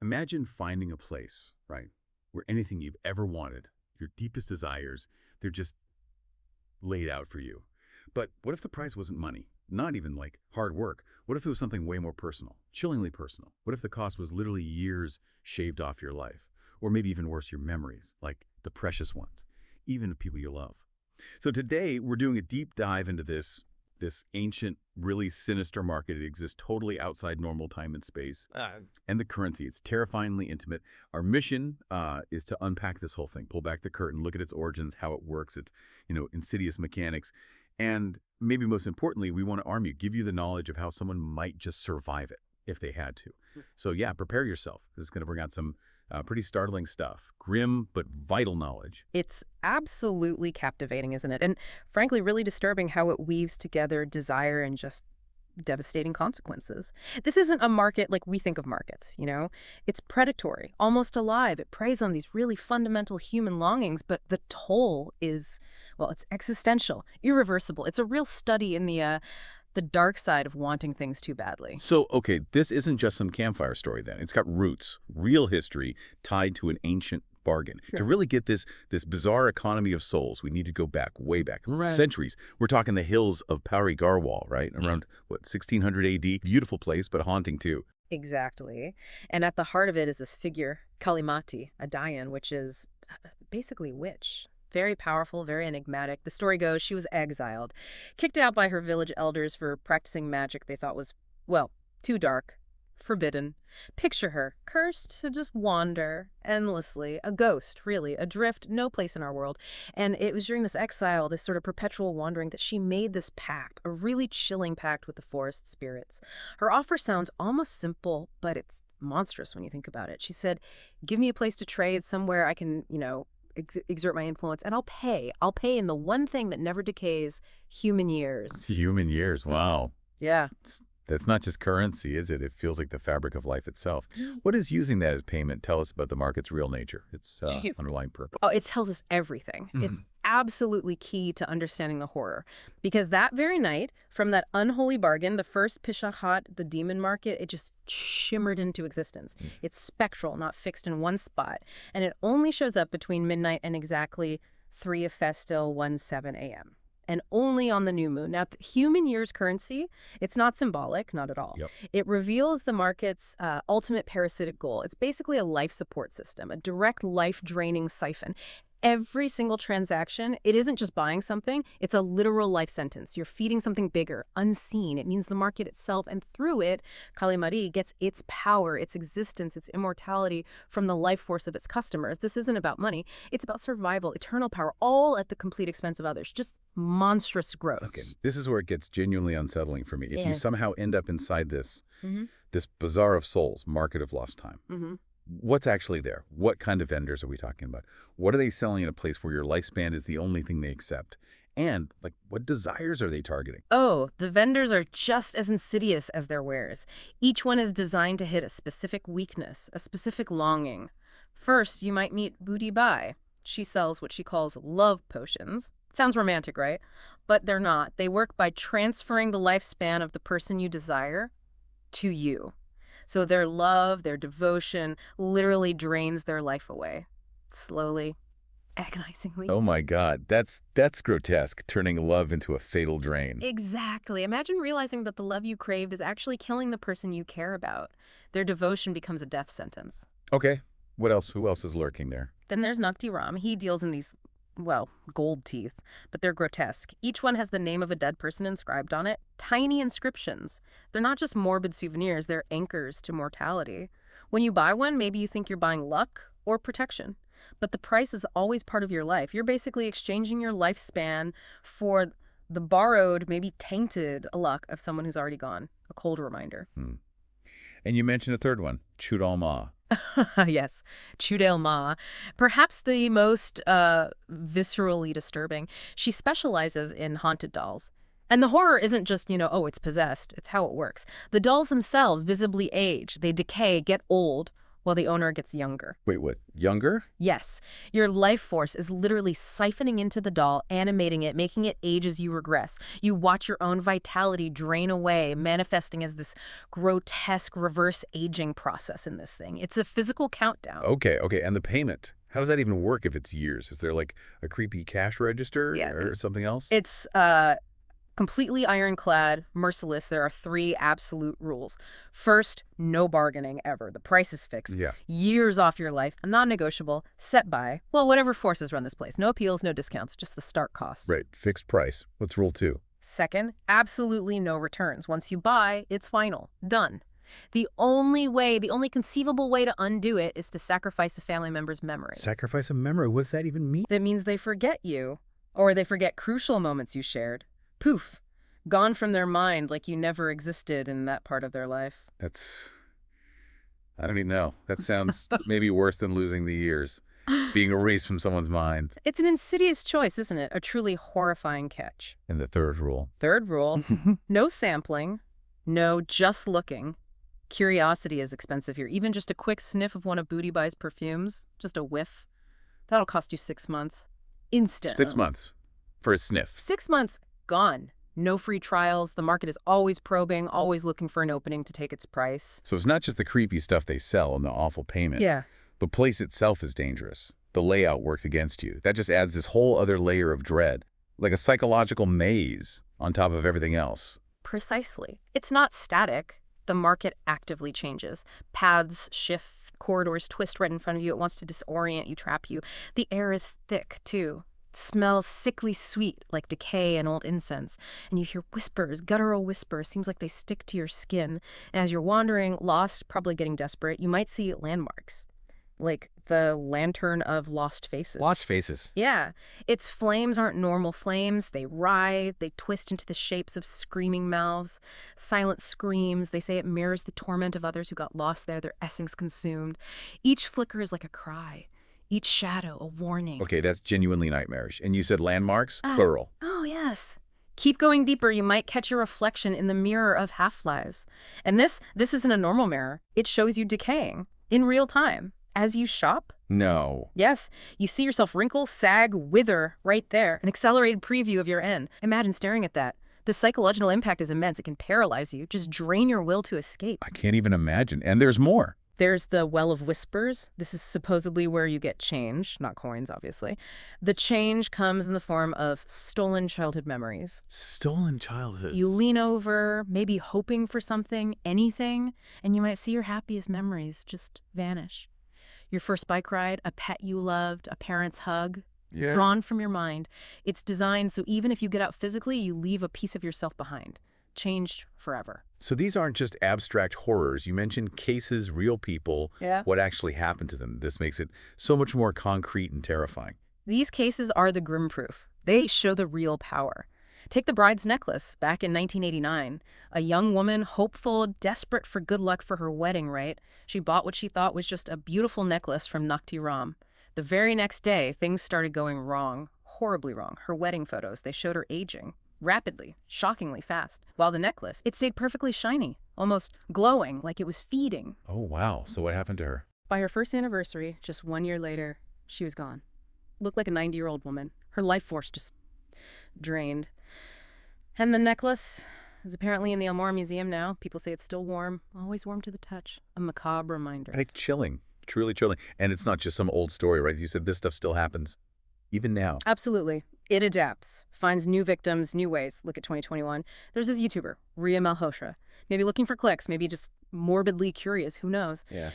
Imagine finding a place, right, where anything you've ever wanted, your deepest desires, they're just laid out for you. But what if the price wasn't money? Not even like hard work. What if it was something way more personal, chillingly personal? What if the cost was literally years shaved off your life? Or maybe even worse, your memories, like the precious ones, even the people you love. So today, we're doing a deep dive into this ancient, really sinister market. It exists totally outside normal time and space. And the currency, it's terrifyingly intimate. Our mission is to unpack this whole thing, pull back the curtain, look at its origins, how it works, its insidious mechanics. And maybe most importantly, we want to arm you, give you the knowledge of how someone might just survive it if they had to. So yeah, prepare yourself. This is going to bring out some pretty startling stuff. Grim, but vital knowledge. It's absolutely captivating, isn't it? And frankly, really disturbing how it weaves together desire and just devastating consequences. This isn't a market like we think of markets, It's predatory, almost alive. It preys on these really fundamental human longings, but the toll is, well, it's existential, irreversible. It's a real study in the dark side of wanting things too badly. So, okay, this isn't just some campfire story then. It's got roots, real history tied to an ancient bargain. Sure. To really get this bizarre economy of souls, we need to go back, way back, centuries. We're talking the hills of Pauri, Garhwal, right? Around, 1600 AD? Beautiful place, but haunting too. Exactly. And at the heart of it is this figure, Kalimati, a Dayan, which is basically a witch. Very powerful, very enigmatic. The story goes she was exiled, kicked out by her village elders for practicing magic they thought was, well, too dark, forbidden. Picture her, cursed to just wander endlessly, a ghost, really, adrift, no place in our world. And it was during this exile, this sort of perpetual wandering, that she made this pact, a really chilling pact with the forest spirits. Her offer sounds almost simple, but it's monstrous when you think about it. She said, give me a place to trade, somewhere I can, exert my influence, and I'll pay. I'll pay in the one thing that never decays, human years. Human years, wow. Yeah. That's not just currency, is it? It feels like the fabric of life itself. What does using that as payment tell us about the market's real nature, its underlying purpose? Oh, it tells us everything. It's absolutely key to understanding the horror. Because that very night, from that unholy bargain, the first Pishahat, the demon market, it just shimmered into existence. It's spectral, not fixed in one spot. And it only shows up between midnight and exactly 3 of Festil 17 a.m. And only on the new moon. Now, the human year's currency, it's not symbolic, not at all. Yep. It reveals the market's ultimate parasitic goal. It's basically a life support system, a direct life-draining siphon. Every single transaction, it isn't just buying something, it's a literal life sentence. You're feeding something bigger, unseen. It means the market itself, and through it, Kalimari gets its power, its existence, its immortality from the life force of its customers. This isn't about money. It's about survival, eternal power, all at the complete expense of others. Just monstrous growth. Okay, this is where it gets genuinely unsettling for me. If you somehow end up inside this bazaar of souls, market of lost time, what's actually there? What kind of vendors are we talking about? What are they selling in a place where your lifespan is the only thing they accept? And, what desires are they targeting? Oh, the vendors are just as insidious as their wares. Each one is designed to hit a specific weakness, a specific longing. First, you might meet Booty Bai. She sells what she calls love potions. Sounds romantic, right? But they're not. They work by transferring the lifespan of the person you desire to you. So their love, their devotion literally drains their life away. Slowly, agonizingly. Oh my God, that's grotesque, turning love into a fatal drain. Exactly. Imagine realizing that the love you craved is actually killing the person you care about. Their devotion becomes a death sentence. Okay, what else? Who else is lurking there? Then there's Nakti Ram. He deals in these, gold teeth, but they're grotesque. Each one has the name of a dead person inscribed on it. Tiny inscriptions. They're not just morbid souvenirs, they're anchors to mortality. When you buy one, maybe you think you're buying luck or protection, but the price is always part of your life. You're basically exchanging your lifespan for the borrowed, maybe tainted luck of someone who's already gone. A cold reminder. And you mentioned a third one, Chudal Ma. Yes, Chudel Ma. Perhaps the most viscerally disturbing. She specializes in haunted dolls. And the horror isn't just, it's possessed. It's how it works. The dolls themselves visibly age. They decay, get old, while the owner gets younger. Wait, what? Younger? Yes, your life force is literally siphoning into the doll, animating it, making it age as you regress. You watch your own vitality drain away, manifesting as this grotesque reverse aging process in this thing. It's a physical countdown. Okay. And the payment? How does that even work if it's years? Is there like a creepy cash register or something else? It's completely ironclad, merciless. There are 3 absolute rules. First, no bargaining ever. The price is fixed. Yeah. Years off your life, non-negotiable, set by, well, whatever forces run this place. No appeals, no discounts, just the start cost. Right. Fixed price. What's rule 2? Second, absolutely no returns. Once you buy, it's final. Done. The only conceivable way to undo it is to sacrifice a family member's memory. Sacrifice a memory? What does that even mean? That means they forget you, or they forget crucial moments you shared. Poof. Gone from their mind like you never existed in that part of their life. I don't even know. That sounds maybe worse than losing the years. Being erased from someone's mind. It's an insidious choice, isn't it? A truly horrifying catch. And the third rule? Third rule, no sampling, no just looking. Curiosity is expensive here. Even just a quick sniff of one of Booty Buy's perfumes, just a whiff, that'll cost you 6 months. Instant. 6 months for a sniff. 6 months, gone. No free trials. The market is always probing, always looking for an opening to take its price. So it's not just the creepy stuff they sell and the awful payment. Yeah. The place itself is dangerous. The layout works against you. That just adds this whole other layer of dread, like a psychological maze on top of everything else. Precisely. It's not static. The market actively changes. Paths shift, corridors twist right in front of you. It wants to disorient you, trap you. The air is thick, too. It smells sickly sweet, like decay and old incense. And you hear whispers, guttural whispers. Seems like they stick to your skin. And as you're wandering, lost, probably getting desperate, you might see landmarks. Like the Lantern of Lost Faces. Lost Faces? Yeah. Its flames aren't normal flames. They writhe. They twist into the shapes of screaming mouths. Silent screams. They say it mirrors the torment of others who got lost there, their essence consumed. Each flicker is like a cry. Each shadow a warning. Okay, that's genuinely nightmarish. And you said landmarks? Plural. Oh, yes. Keep going deeper. You might catch your reflection in the mirror of half-lives. And this isn't a normal mirror. It shows you decaying in real time. As you shop? No. Yes. You see yourself wrinkle, sag, wither right there. An accelerated preview of your end. Imagine staring at that. The psychological impact is immense. It can paralyze you, just drain your will to escape. I can't even imagine. And there's more. There's the Well of Whispers. This is supposedly where you get change, not coins, obviously. The change comes in the form of stolen childhood memories. Stolen childhood. You lean over, maybe hoping for something, anything, and you might see your happiest memories just vanish. Your first bike ride, a pet you loved, a parent's hug, drawn from your mind. It's designed so even if you get out physically, you leave a piece of yourself behind, changed forever. So these aren't just abstract horrors. You mentioned cases, real people, what actually happened to them. This makes it so much more concrete and terrifying. These cases are the grim proof. They show the real power. Take the bride's necklace back in 1989. A young woman, hopeful, desperate for good luck for her wedding, right? She bought what she thought was just a beautiful necklace from Nakti Ram. The very next day, things started going wrong, horribly wrong. Her wedding photos, they showed her aging, rapidly, shockingly fast. While the necklace, it stayed perfectly shiny, almost glowing, like it was feeding. Oh, wow. So what happened to her? By her first anniversary, just 1 year later, she was gone. Looked like a 90-year-old woman. Her life force just drained. And the necklace is apparently in the Almora Museum now. People say it's still warm, always warm to the touch. A macabre reminder. Like chilling, truly chilling. And it's not just some old story, right? You said this stuff still happens, even now. Absolutely. It adapts, finds new victims, new ways. Look at 2021. There's this YouTuber, Ria Malhotra. Maybe looking for clicks, maybe just morbidly curious, who knows? Yeah.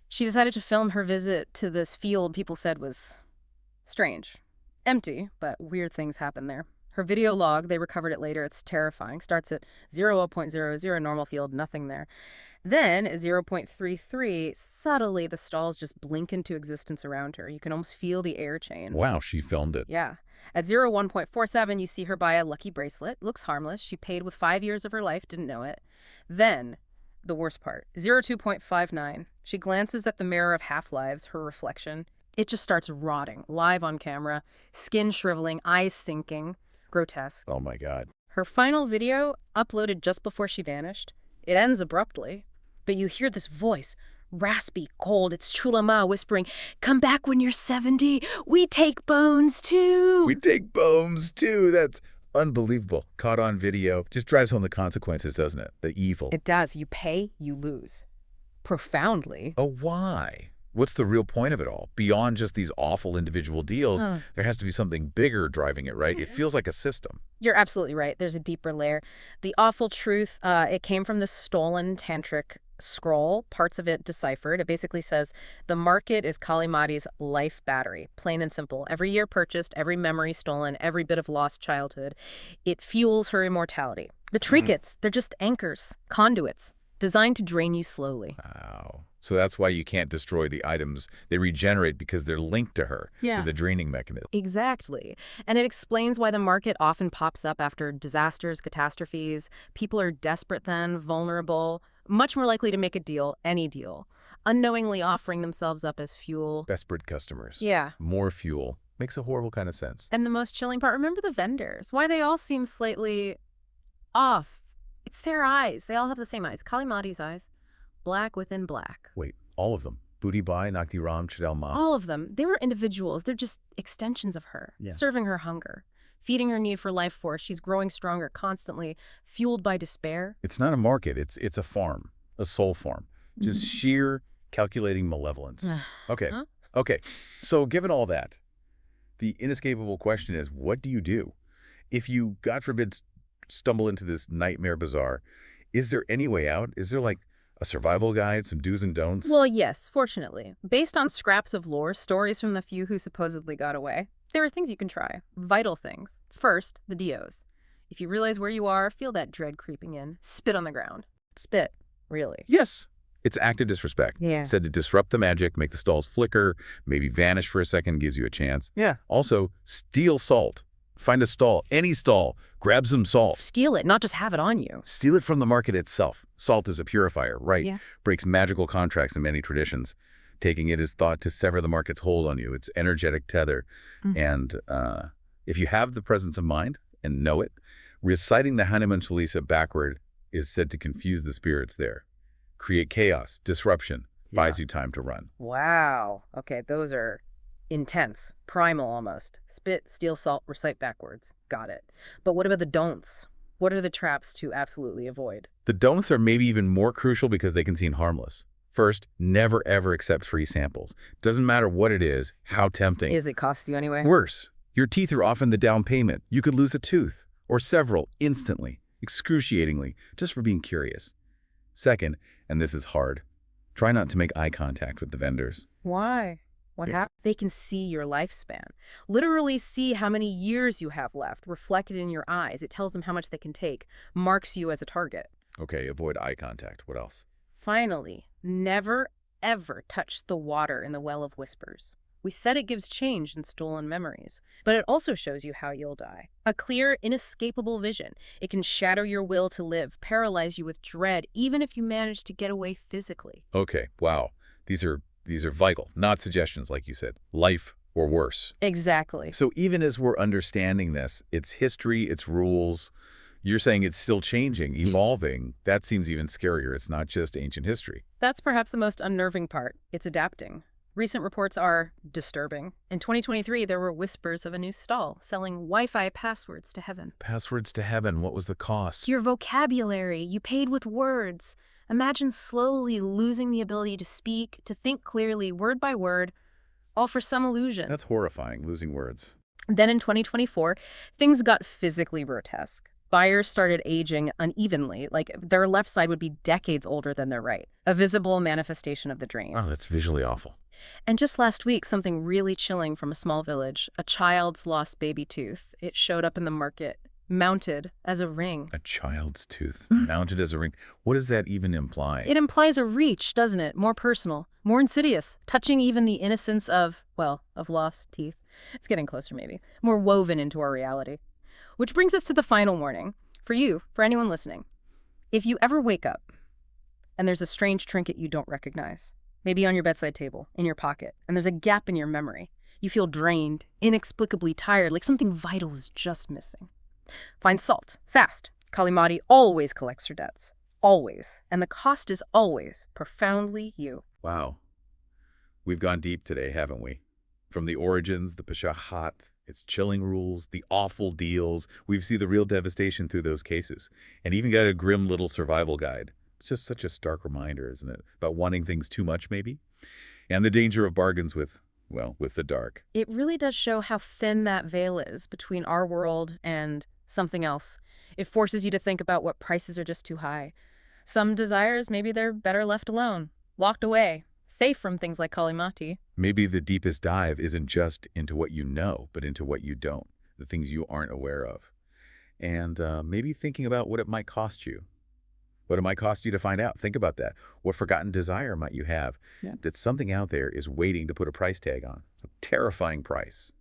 She decided to film her visit to this field people said was strange. Empty, but weird things happen there. Her video log, they recovered it later, it's terrifying. Starts at 0.00, normal field, nothing there. Then, at 0.33, subtly the stalls just blink into existence around her. You can almost feel the air change. Wow, she filmed it. Yeah. At 1.47, you see her buy a lucky bracelet. Looks harmless. She paid with 5 years of her life, didn't know it. Then, the worst part, 2.59. She glances at the mirror of half-lives, her reflection. It just starts rotting, live on camera, skin shriveling, eyes sinking. Grotesque. Oh my God. Her final video, uploaded just before she vanished, it ends abruptly, but you hear this voice, raspy, cold. It's Chulama whispering, "Come back when you're 70. We take bones too." We take bones, too. That's unbelievable. Caught on video. Just drives home the consequences, doesn't it? The evil. It does. You pay, you lose. Profoundly. Oh, why? What's the real point of it all? Beyond just these awful individual deals, there has to be something bigger driving it, right? It feels like a system. You're absolutely right. There's a deeper layer. The awful truth, it came from this stolen tantric scroll, parts of it deciphered. It basically says the market is Kalimati's life battery, plain and simple. Every year purchased, every memory stolen, every bit of lost childhood. It fuels her immortality. The trinkets, they're just anchors, conduits, designed to drain you slowly. Wow. So that's why you can't destroy the items. They regenerate because they're linked to her, to the draining mechanism. Exactly. And it explains why the market often pops up after disasters, catastrophes. People are desperate then, vulnerable, much more likely to make a deal, any deal, unknowingly offering themselves up as fuel. Desperate customers. Yeah. More fuel. Makes a horrible kind of sense. And the most chilling part, remember the vendors, why they all seem slightly off. It's their eyes. They all have the same eyes. Kalimati's eyes. Black within black. Wait, all of them? Booty Bai, Nakti Ram, Chidel Ma? All of them. They were individuals. They're just extensions of her, serving her hunger, feeding her need for life force. She's growing stronger constantly, fueled by despair. It's not a market. It's a farm, a soul farm. Just sheer calculating malevolence. Okay, okay. So given all that, the inescapable question is, what do you do? If you, God forbid, stumble into this nightmare bazaar, is there any way out? Is there like a survival guide, some do's and don'ts? Well, yes, fortunately. Based on scraps of lore, stories from the few who supposedly got away, there are things you can try. Vital things. First, the DOs. If you realize where you are, feel that dread creeping in, spit on the ground. Spit, really. Yes. It's active disrespect. Yeah. Said to disrupt the magic, make the stalls flicker, maybe vanish for a second, gives you a chance. Yeah. Also, steal salt. Find a stall, any stall, grab some salt. Steal it, not just have it on you. Steal it from the market itself. Salt is a purifier, right? Yeah. Breaks magical contracts in many traditions. Taking it is thought to sever the market's hold on you, its energetic tether. And if you have the presence of mind and know it, reciting the Hanuman Chalisa backward is said to confuse the spirits there. Create chaos, disruption, buys you time to run. Wow. Okay, those are intense, primal almost. Spit, steal salt, recite backwards. Got it. But what about the don'ts? What are the traps to absolutely avoid? The don'ts are maybe even more crucial because they can seem harmless. First, never ever accept free samples. Doesn't matter what it is, how tempting. Is it cost you anyway? Worse, your teeth are often the down payment. You could lose a tooth, or several, instantly, excruciatingly, just for being curious. Second, and this is hard, try not to make eye contact with the vendors. Why? What happened? They can see your lifespan. Literally see how many years you have left reflected in your eyes. It tells them how much they can take, marks you as a target. Okay, avoid eye contact. What else? Finally, never, ever touch the water in the Well of Whispers. We said it gives change in stolen memories, but it also shows you how you'll die. A clear, inescapable vision. It can shatter your will to live, paralyze you with dread, even if you manage to get away physically. Okay, wow. These are vital, not suggestions, like you said. Life or worse. Exactly. So even as we're understanding this, its history, its rules, you're saying it's still changing, evolving. That seems even scarier. It's not just ancient history. That's perhaps the most unnerving part. It's adapting. Recent reports are disturbing. In 2023, there were whispers of a new stall selling Wi-Fi passwords to heaven. Passwords to heaven. What was the cost? Your vocabulary. You paid with words. Imagine slowly losing the ability to speak, to think clearly, word by word, all for some illusion. That's horrifying, losing words. Then in 2024, things got physically grotesque. Buyers started aging unevenly, like their left side would be decades older than their right, a visible manifestation of the drain. Oh, that's visually awful. And just last week, something really chilling from a small village, a child's lost baby tooth. It showed up in the market, mounted as a ring. A child's tooth, mounted as a ring. What does that even imply? It implies a reach, doesn't it? More personal, more insidious, touching even the innocence of, well, of lost teeth. It's getting closer, maybe. More woven into our reality. Which brings us to the final warning. For you, for anyone listening. If you ever wake up and there's a strange trinket you don't recognize, maybe on your bedside table, in your pocket, and there's a gap in your memory, you feel drained, inexplicably tired, like something vital is just missing. Find salt, fast. Kalimati always collects her debts. Always. And the cost is always profoundly you. Wow. We've gone deep today, haven't we? From the origins, the Peshahat, its chilling rules, the awful deals, we've seen the real devastation through those cases, and even got a grim little survival guide. It's just such a stark reminder, isn't it? About wanting things too much, maybe? And the danger of bargains with, well, with the dark. It really does show how thin that veil is between our world and something else. It forces you to think about what prices are just too high. Some desires, maybe they're better left alone, locked away, safe from things like Kalimati. Maybe the deepest dive isn't just into what you know, but into what you don't, the things you aren't aware of. And maybe thinking about what it might cost you. What it might cost you to find out. Think about that. What forgotten desire might you have Yeah. that something out there is waiting to put a price tag on? A terrifying price.